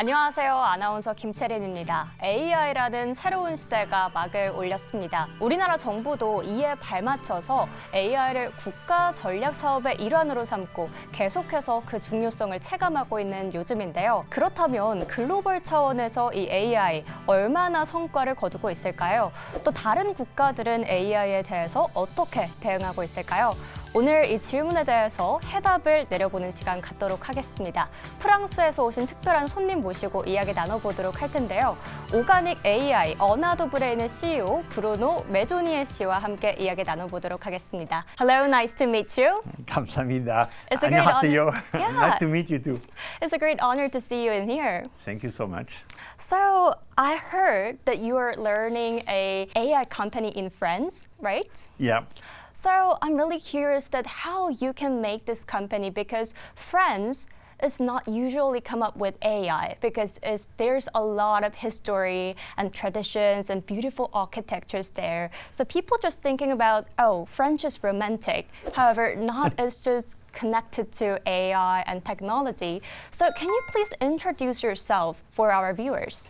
안녕하세요. 아나운서 김채린입니다. AI라는 새로운 시대가 막을 올렸습니다. 우리나라 정부도 이에 발맞춰서 AI를 국가 전략 사업의 일환으로 삼고 계속해서 그 중요성을 체감하고 있는 요즘인데요. 그렇다면 글로벌 차원에서 이 AI 얼마나 성과를 거두고 있을까요? 또 다른 국가들은 AI에 대해서 어떻게 대응하고 있을까요? 오늘 이 질문에 대해서 해답을 내려보는 시간 갖도록 하겠습니다. 프랑스에서 오신 특별한 손님 모시고 이야기 나눠보도록 할 텐데요. 오가닉AI, 어나더브레인의 CEO 브루노 메조니에 씨와 함께 이야기 나눠보도록 하겠습니다. Hello, nice to meet you. 감사합니다. It's a great 안녕하세요. honor. Nice to meet you too. It's a great honor to see you in here. Thank you so much. So, I heard that you are learning a AI company in France, right? Yeah. So I'm really curious that how you can make this company, because France is not usually come up with AI because there's a lot of history and traditions and beautiful architectures there. So people just thinking about, oh, French is romantic. However, not as just connected to AI and technology. So can you please introduce yourself for our viewers?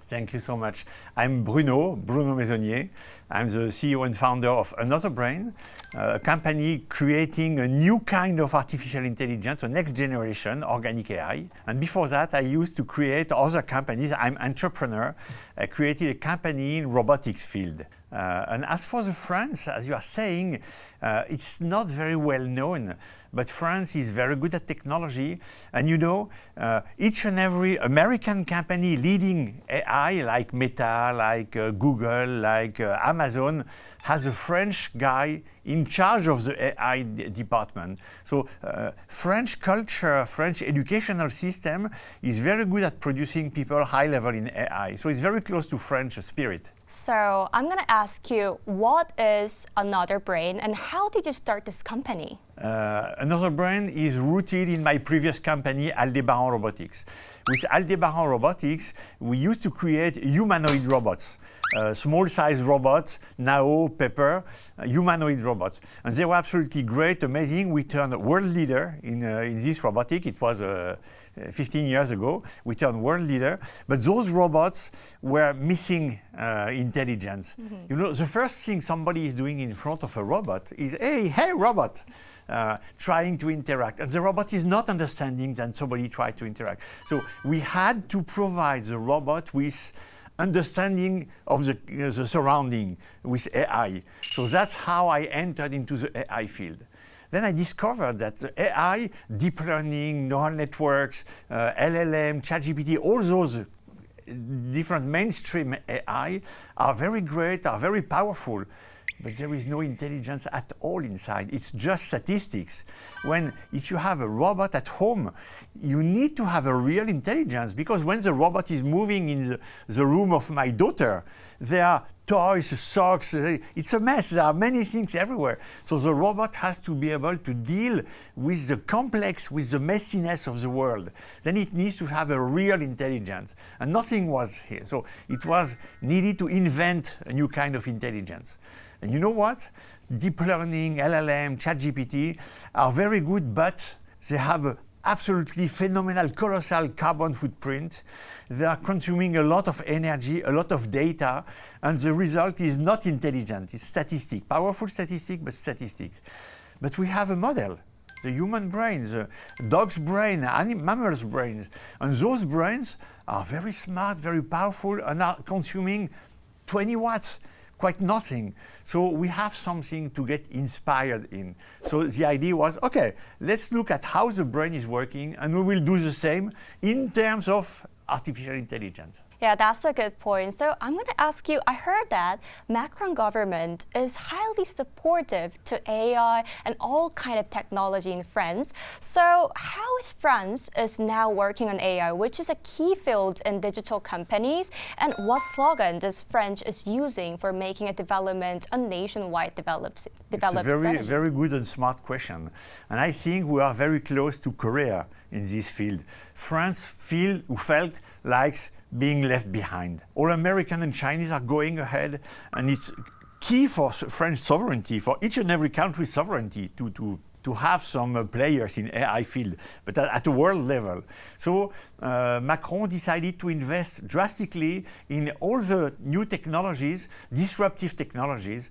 Thank you so much. I'm Bruno Maisonnier. I'm the CEO and founder of AnotherBrain, a company creating a new kind of artificial intelligence, a next generation OrganicAI. And before that, I used to create other companies. I'm an entrepreneur. I created a company in robotics field. And as for the France, as you are saying, it's not very well known, but France is very good at technology. And you know, each and every American company leading AI, like Meta, like Google, like Amazon, has a French guy in charge of the AI department. So French culture, French educational system is very good at producing people high level in AI. So it's very close to French spirit. So I'm going to ask you, what is AnotherBrain and how did you start this company? AnotherBrain is rooted in my previous company, Aldebaran Robotics. With Aldebaran Robotics, we used to create humanoid robots. Small-sized robots, Nao, Pepper, humanoid robots. And they were absolutely great, amazing. We turned world leader in this robotic. It was 15 years ago. We turned world leader. But those robots were missing intelligence. Mm-hmm. You know, the first thing somebody is doing in front of a robot is, hey, robot, trying to interact. And the robot is not understanding that somebody tried to interact. So we had to provide the robot with understanding of the surrounding with AI. So that's how I entered into the AI field. Then I discovered that the AI, deep learning, neural networks, LLM, ChatGPT, all those different mainstream AI are very great, are very powerful. But there is no intelligence at all inside. It's just statistics. If you have a robot at home, you need to have a real intelligence, because when the robot is moving in the room of my daughter, there are toys, socks, it's a mess. There are many things everywhere. So the robot has to be able to deal with the complex, with the messiness of the world. Then it needs to have a real intelligence. And nothing was here. So it was needed to invent a new kind of intelligence. And you know what? Deep learning, LLM, ChatGPT are very good, but they have an absolutely phenomenal, colossal carbon footprint. They are consuming a lot of energy, a lot of data, and the result is not intelligent. It's statistic, powerful statistic, but statistics. But we have a model, the human brain, the dog's brain, mammals' brains, and those brains are very smart, very powerful, and are consuming 20 watts. Quite nothing. So we have something to get inspired in. So the idea was, okay, let's look at how the brain is working, and we will do the same in terms of artificial intelligence. Yeah, that's a good point. So I'm going to ask you, I heard that Macron government is highly supportive to AI and all kind of technology in France. So how is France is now working on AI, which is a key field in digital companies? And what slogan does French is using for making a development a nationwide development It's a very good and smart question. And I think we are very close to Korea in this field. France felt like being left behind. All American and Chinese are going ahead, and it's key for French sovereignty, for each and every country's sovereignty to to have some players in AI field, but at a world level. So Macron decided to invest drastically in all the new technologies, disruptive technologies,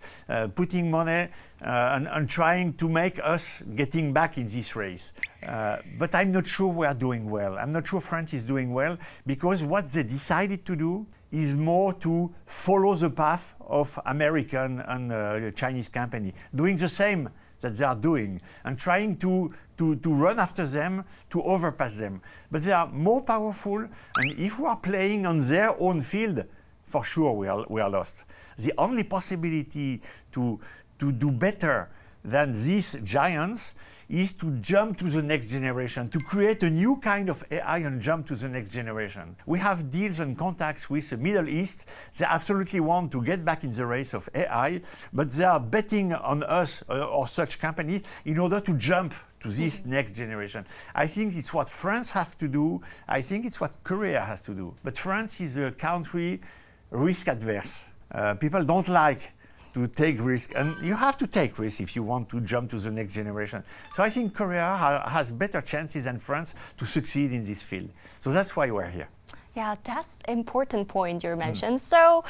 putting money and trying to make us getting back in this race. But I'm not sure we are doing well. I'm not sure France is doing well, because what they decided to do is more to follow the path of American and Chinese company, doing the same that they are doing and trying to run after them, to overpass them. But they are more powerful, and if we are playing on their own field, for sure we are lost. The only possibility to do better than these giants is to jump to the next generation, to create a new kind of AI and jump to the next generation. We have deals and contacts with the Middle East. They absolutely want to get back in the race of AI, but they are betting on us or such companies in order to jump to this next generation. I think it's what France has to do. I think it's what Korea has to do. But France is a country risk adverse. People don't like to take risk, and you have to take risks if you want to jump to the next generation. So I think Korea has better chances than France to succeed in this field. So that's why we're here. Yeah, that's an important point you mentioned. So,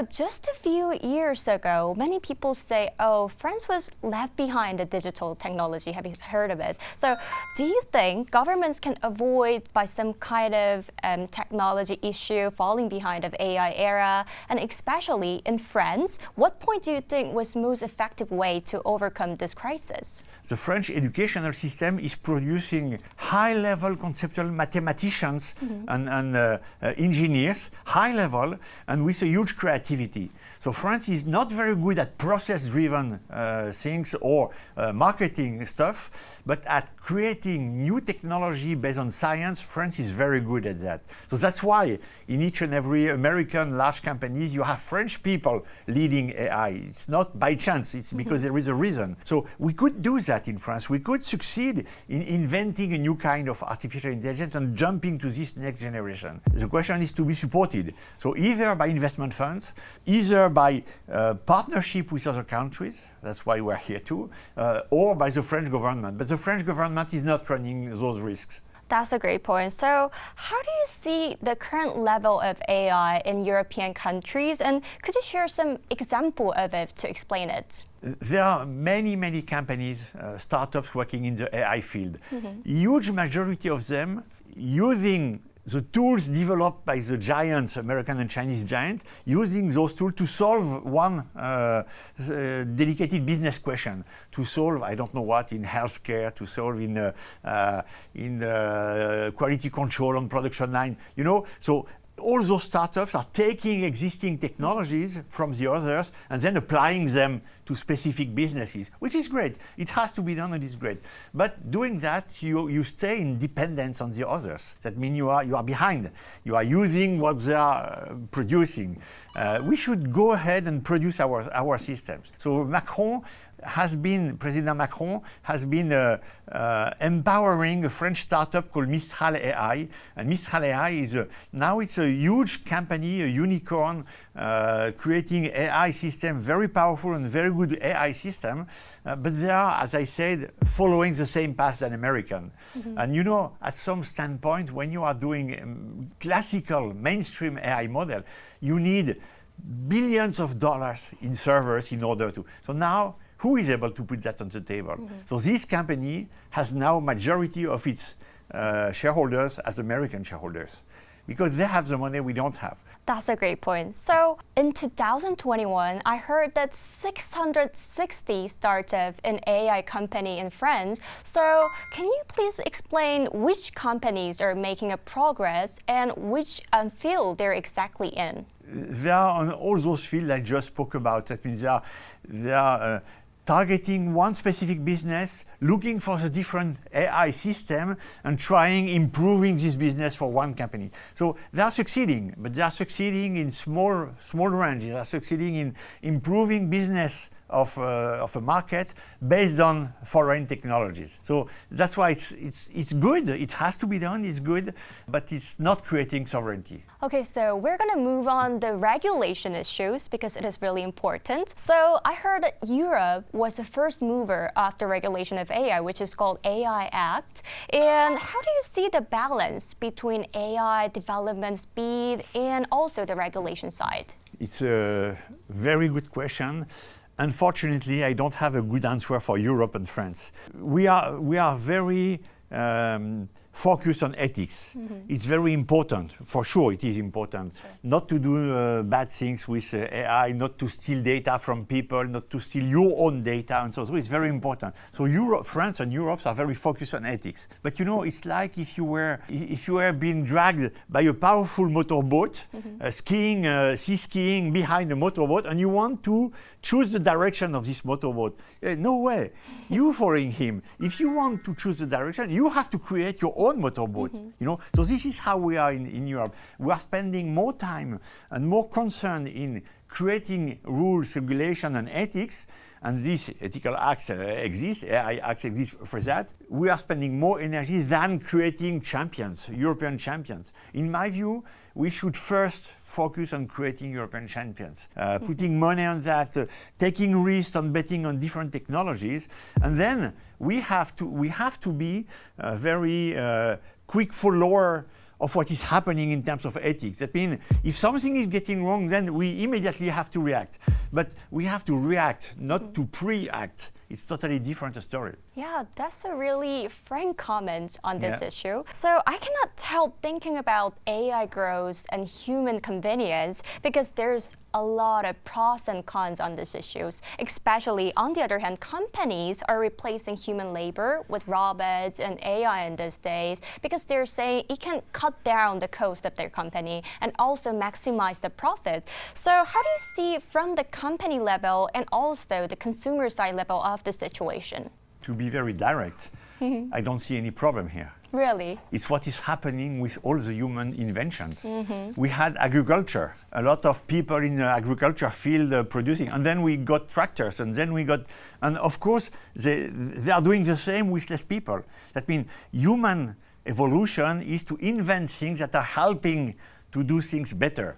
just a few years ago, many people say, oh, France was left behind the digital technology. Have you heard of it? So, do you think governments can avoid by some kind of technology issue falling behind of AI era? And especially in France, what point do you think was most effective way to overcome this crisis? The French educational system is producing high-level conceptual mathematicians and engineers, high level, and with a huge creativity. So France is not very good at process-driven things or marketing stuff, but at creating new technology based on science. France is very good at that. So that's why in each and every American large companies, you have French people leading AI. It's not by chance, it's because there is a reason. So we could do that in France. We could succeed in inventing a new kind of artificial intelligence and jumping to this next generation. The question is to be supported. So either by investment funds, either by partnership with other countries, that's why we're here too, or by the French government. But the French government is not running those risks. That's a great point. So how do you see the current level of AI in European countries? And could you share some example of it to explain it? There are many, many companies, startups working in the AI field. Huge majority of them using the tools developed by the giants, American and Chinese giants, using those tools to solve one dedicated business question, to solve, I don't know what, in healthcare, to solve in quality control on production line, So all those startups are taking existing technologies from the others and then applying them to specific businesses, which is great. It has to be done and it's great. But doing that, you stay in dependence on the others. That means you are behind. You are using what they are producing. We should go ahead and produce our systems. So President Macron has been empowering a French startup called Mistral AI. And Mistral AI is now it's a huge company, a unicorn, creating AI system, very powerful and very good AI system. But they are, as I said, following the same path than American. And at some standpoint, when you are doing classical mainstream AI model, you need billions of dollars in servers in order to. So now, who is able to put that on the table? So this company has now majority of its shareholders as American shareholders, because they have the money we don't have. That's a great point. So in 2021, I heard that 660 startups in AI company in France. So can you please explain which companies are making a progress and which field they're exactly in? They are on all those fields I just spoke about. That means they are targeting one specific business, looking for the different AI system and improving this business for one company. So they are succeeding, but they are succeeding in small range. They are succeeding in improving business of a market based on foreign technologies. So that's why it's good. It has to be done. It's good, but it's not creating sovereignty. Okay, so we're going to move on the regulation issues because it is really important. So I heard that Europe was the first mover of the regulation of AI, which is called AI Act. And how do you see the balance between AI development speed and also the regulation side? It's a very good question. Unfortunately, I don't have a good answer for Europe and France. We are very focused on ethics. It's very important, for sure it is important, not to do bad things with AI, not to steal data from people, not to steal your own data, and so it's very important. So Europe, France and Europe are very focused on ethics. But you know, it's like if you were being dragged by a powerful motorboat, sea skiing behind a motorboat, and you want to choose the direction of this motorboat. No way. You following him. If you want to choose the direction, you have to create your own motorboat. You know. So this is how we are in Europe. We are spending more time and more concern in creating rules, regulation, and ethics. And these ethical acts exist. AI acts exist for that. We are spending more energy than creating champions, European champions. In my view, we should first focus on creating European champions, putting money on that, taking risks on betting on different technologies, and then we have to be very quick follower of what is happening in terms of ethics. That means if something is getting wrong, then we immediately have to react. But we have to react, not to pre-act. It's totally different story. Yeah, that's a really frank comment on this issue. So I cannot help thinking about AI growth and human convenience because there's a lot of pros and cons on these issues. Especially, on the other hand, companies are replacing human labor with robots and AI in these days because they're saying it can cut down the cost of their company and also maximize the profit. So how do you see from the company level and also the consumer side level of the situation? To be very direct, I don't see any problem here. Really? It's what is happening with all the human inventions. We had agriculture, a lot of people in the agriculture field producing, and then we got tractors, and of course, they are doing the same with less people. That means human evolution is to invent things that are helping to do things better,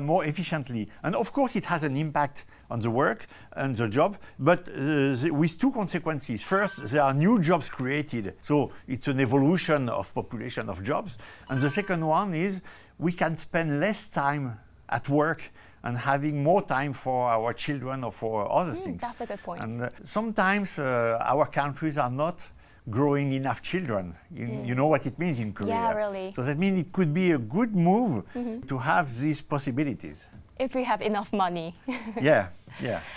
more efficiently. And of course, it has an impact on the work and the job, but with two consequences. First, there are new jobs created, so it's an evolution of population of jobs. And the second one is we can spend less time at work and having more time for our children or for other things. That's a good point. And sometimes our countries are not growing enough children. You know what it means in Korea. Yeah, really. So that means it could be a good move to have these possibilities. If we have enough money. Yeah.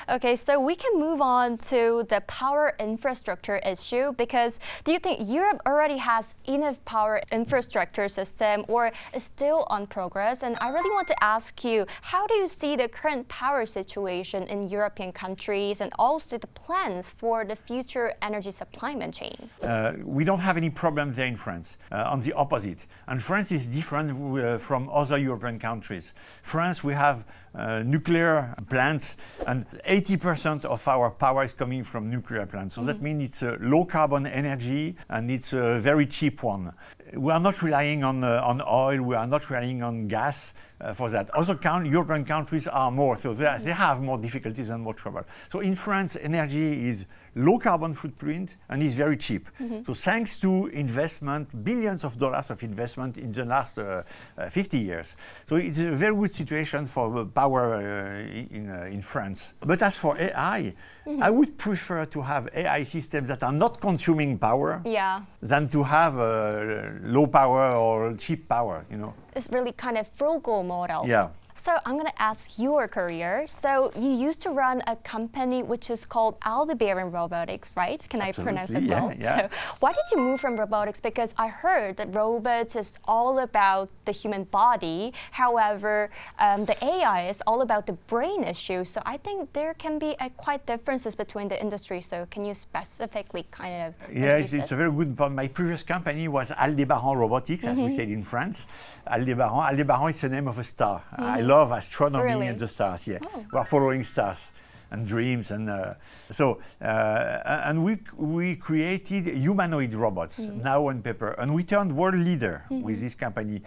Okay, so we can move on to the power infrastructure issue because do you think Europe already has enough power infrastructure system or is still on progress? And I really want to ask you, how do you see the current power situation in European countries and also the plans for the future energy supply chain? We don't have any problem there in France, on the opposite. And France is different from other European countries. France, we have nuclear plants, and 80% of our power is coming from nuclear plants. So that means it's a low carbon energy and it's a very cheap one. We are not relying on oil, we are not relying on gas for that. Other European countries are more, so they have more difficulties and more trouble. So in France, energy is low carbon footprint and is very cheap. So thanks to investment, billions of dollars of investment in the last 50 years. So it's a very good situation for power in France. But as for AI, I would prefer to have AI systems that are not consuming power than to have low power or cheap power, you know. It's really kind of frugal model. Yeah. So I'm going to ask your career. So you used to run a company which is called AnotherBrain Robotics, right? Can I pronounce it well? Yeah. So why did you move from robotics? Because I heard that robots is all about the human body. However, the AI is all about the brain issue. So I think there can be quite differences between the industries. So can you specifically kind of it's a very good point. My previous company was AnotherBrain Robotics, as we said in France. AnotherBrain is the name of a star. I love astronomy and the stars, We are following stars. and dreams. And we created humanoid robots now on paper, and we turned world leader with this company.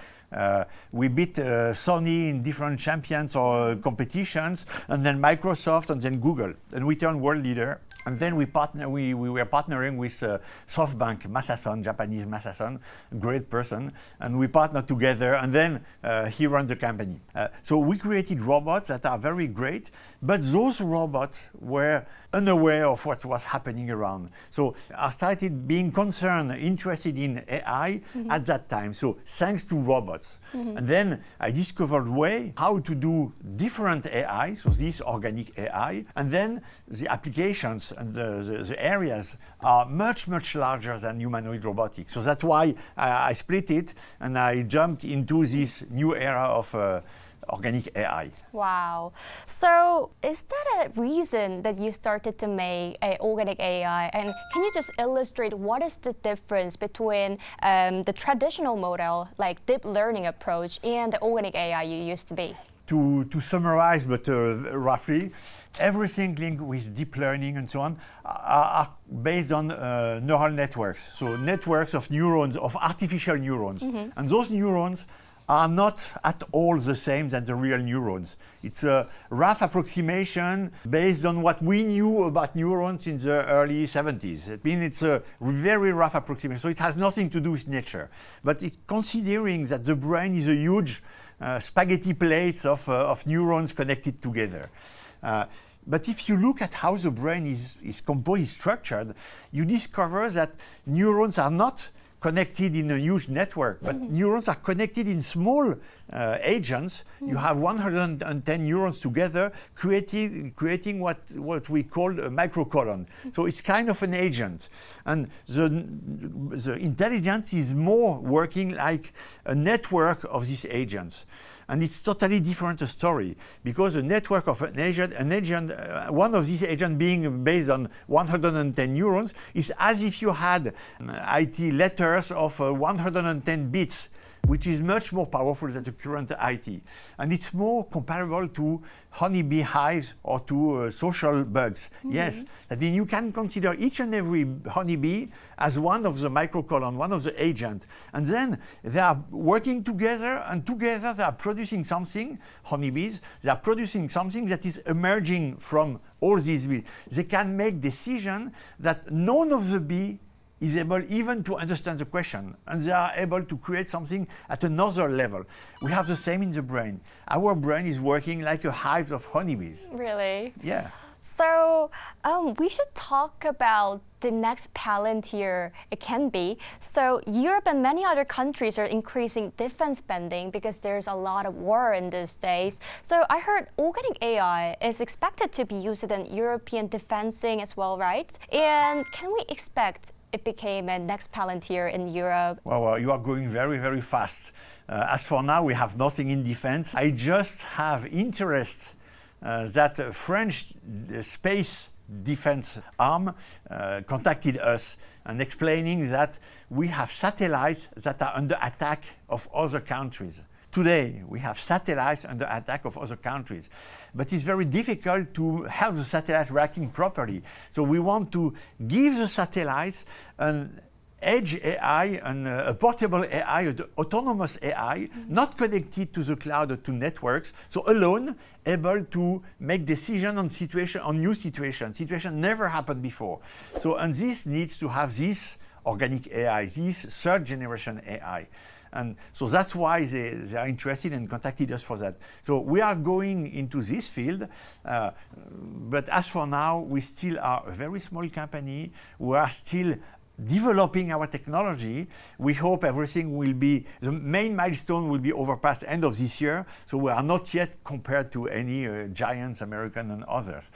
We beat Sony in different champions or competitions, and then Microsoft, and then Google, and we turned world leader. And then we were partnering with SoftBank, Masason, Japanese Masason, great person, and we partnered together, and then he runs the company. So we created robots that are very great, but those robots were unaware of what was happening around. So I started being concerned, interested in AI at that time, so thanks to robots. And then I discovered way how to do different AI, so this organic AI, and then the applications and the areas are much, much larger than humanoid robotics. So that's why I split it and I jumped into this new era of organic AI. Wow. So is that a reason that you started to make organic AI? And can you just illustrate what is the difference between the traditional model, like deep learning approach, and the organic AI you used to be? To summarize, but roughly, everything linked with deep learning and so on are based on neural networks. So networks of neurons, of artificial neurons. And those neurons are not at all the same than the real neurons. It's a rough approximation based on what we knew about neurons in the early 70s. I mean, it's a very rough approximation, so it has nothing to do with nature. But it's considering that the brain is a huge spaghetti plates of neurons connected together. But if you look at how the brain is composed, structured, you discover that neurons are not connected in a huge network, but neurons are connected in small agents. You have 110 neurons together, creating what we call a microcolon. So it's kind of an agent. And the intelligence is more working like a network of these agents. And it's totally different a story, because the network of an agent, one of these agents being based on 110 neurons, is as if you had IT letters of 110 bits, which is much more powerful than the current IT. And it's more comparable to honeybee hives or to social bugs. Yes, that means you can consider each and every honeybee as one of the microcolon, one of the agent. And then they are working together, and together they are producing something, honeybees, they are producing something that is emerging from all these bees. They can make decisions that none of the bee is able even to understand the question, and they are able to create something at another level. We have the same in the brain. Our brain is working like a hive of honeybees. Really? Yeah. So we should talk about the next Palantir it can be. So Europe and many other countries are increasing defense spending because there's a lot of war in these days. So I heard organic AI is expected to be used in European defensing as well, right? And can we expect it became a next Palantir in Europe? Well, you are going very, very fast. As for now, we have nothing in defense. I just have interest that French space defense arm contacted us and explaining that we have satellites that are under attack of other countries. Today, we have satellites under attack of other countries, but it's very difficult to help the satellites reacting properly. So we want to give the satellites an edge AI, a portable AI, an autonomous AI, not connected to the cloud or to networks, so alone, able to make decisions on new situations. Situation never happened before. So, and this needs to have this organic AI, this third generation AI. And so that's why they are interested and contacted us for that. So we are going into this field, but as for now, we still are a very small company. We are still developing our technology. We hope everything will be, the main milestone will be overpassed end of this year. So we are not yet compared to any giants, American and others.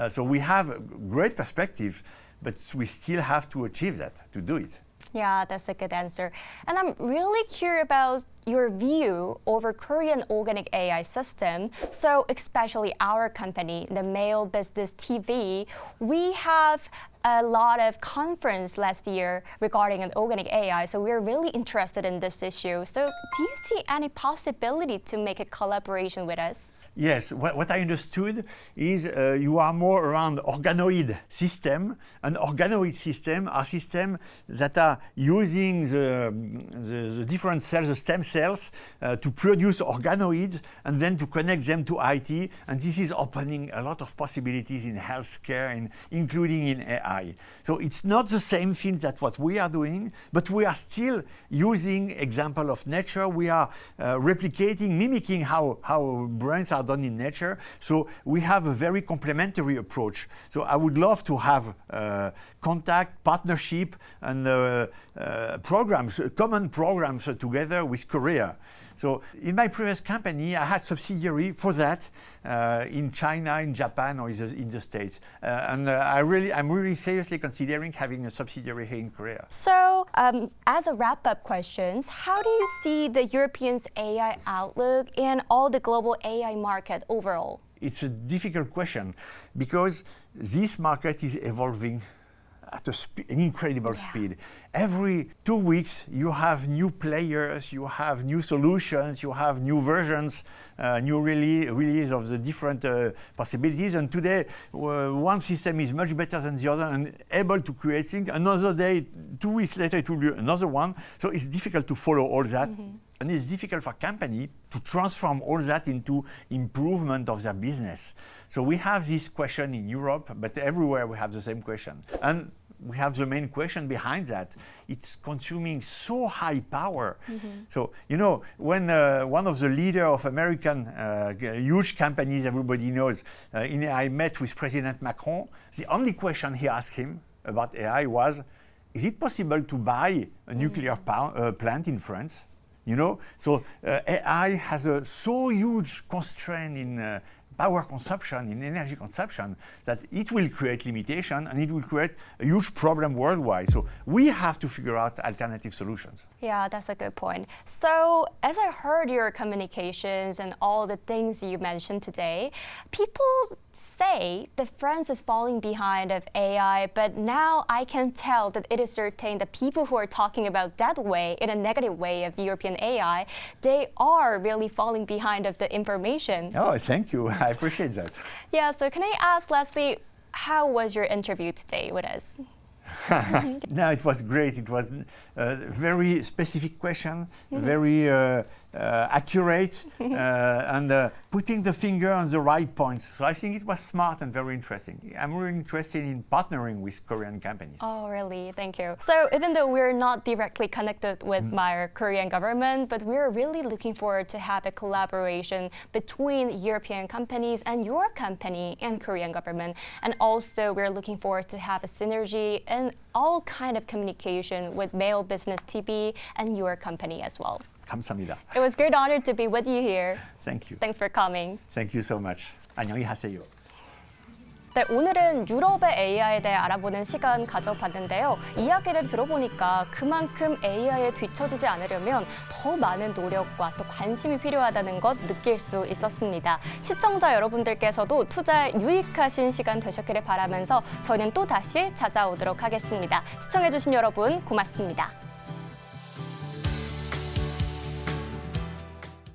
So we have a great perspective, but we still have to achieve that, to do it. Yeah, that's a good answer. And I'm really curious about your view over Korean organic AI system. So especially our company, the Mail Business TV, we have a lot of conference last year regarding an organic AI. So we're really interested in this issue. So do you see any possibility to make a collaboration with us? Yes, what I understood is you are more around organoid system. An organoid system are systems that are using the different cells, the stem cells, to produce organoids and then to connect them to IT. And this is opening a lot of possibilities in healthcare, including in AI. So it's not the same thing that what we are doing, but we are still using example of nature. We are replicating, mimicking how brains are done in nature. So we have a very complementary approach. So I would love to have contact, partnership, and programs, common programs together with Korea. So in my previous company, I had subsidiary for that in China, in Japan, or in the States. And I'm really seriously considering having a subsidiary here in Korea. So as a wrap-up questions, how do you see the Europeans' AI outlook and all the global AI market overall? It's a difficult question because this market is evolving at an incredible speed. Every 2 weeks, you have new players, you have new solutions, you have new versions, new release of the different possibilities. And today, one system is much better than the other and able to create things. Another day, 2 weeks later, it will be another one. So it's difficult to follow all that. And it's difficult for company to transform all that into improvement of their business. So we have this question in Europe, but everywhere we have the same question. And we have the main question behind that. It's consuming so high power. So, you know, when one of the leaders of American huge companies everybody knows in AI met with President Macron, the only question he asked him about AI was, is it possible to buy a nuclear plant in France? You know, so AI has a so huge constraint in power consumption, in energy consumption, that it will create limitation and it will create a huge problem worldwide. So we have to figure out alternative solutions. Yeah, that's a good point. So as I heard your communications and all the things you mentioned today, people say that France is falling behind of AI, but now I can tell that it is certain the people who are talking about that way, in a negative way of European AI, they are really falling behind of the information. Oh, thank you. I appreciate that. Yeah, so can I ask lastly, how was your interview today with us? No, it was great. It was a very specific question, very accurate, and putting the finger on the right points. So I think it was smart and very interesting. I'm really interested in partnering with Korean companies. Oh, really? Thank you. So even though we're not directly connected with my Korean government, but we're really looking forward to have a collaboration between European companies and your company and Korean government. And also we're looking forward to have a synergy and all kind of communication with Mail Business TV and your company as well. 감사합니다. It was a great honor to be with you here. Thank you. Thanks for coming. Thank you so much. 안녕히 하세요. 네, 오늘은 유럽의 AI에 대해 알아보는 시간 가져봤는데요. 이야기를 들어보니까 그만큼 AI에 뒤처지지 않으려면 더 많은 노력과 또 관심이 필요하다는 것 느낄 수 있었습니다. 시청자 여러분들께서도 투자에 유익하신 시간 되셨기를 바라면서 저희는 또 다시 찾아오도록 하겠습니다. 시청해주신 여러분 고맙습니다.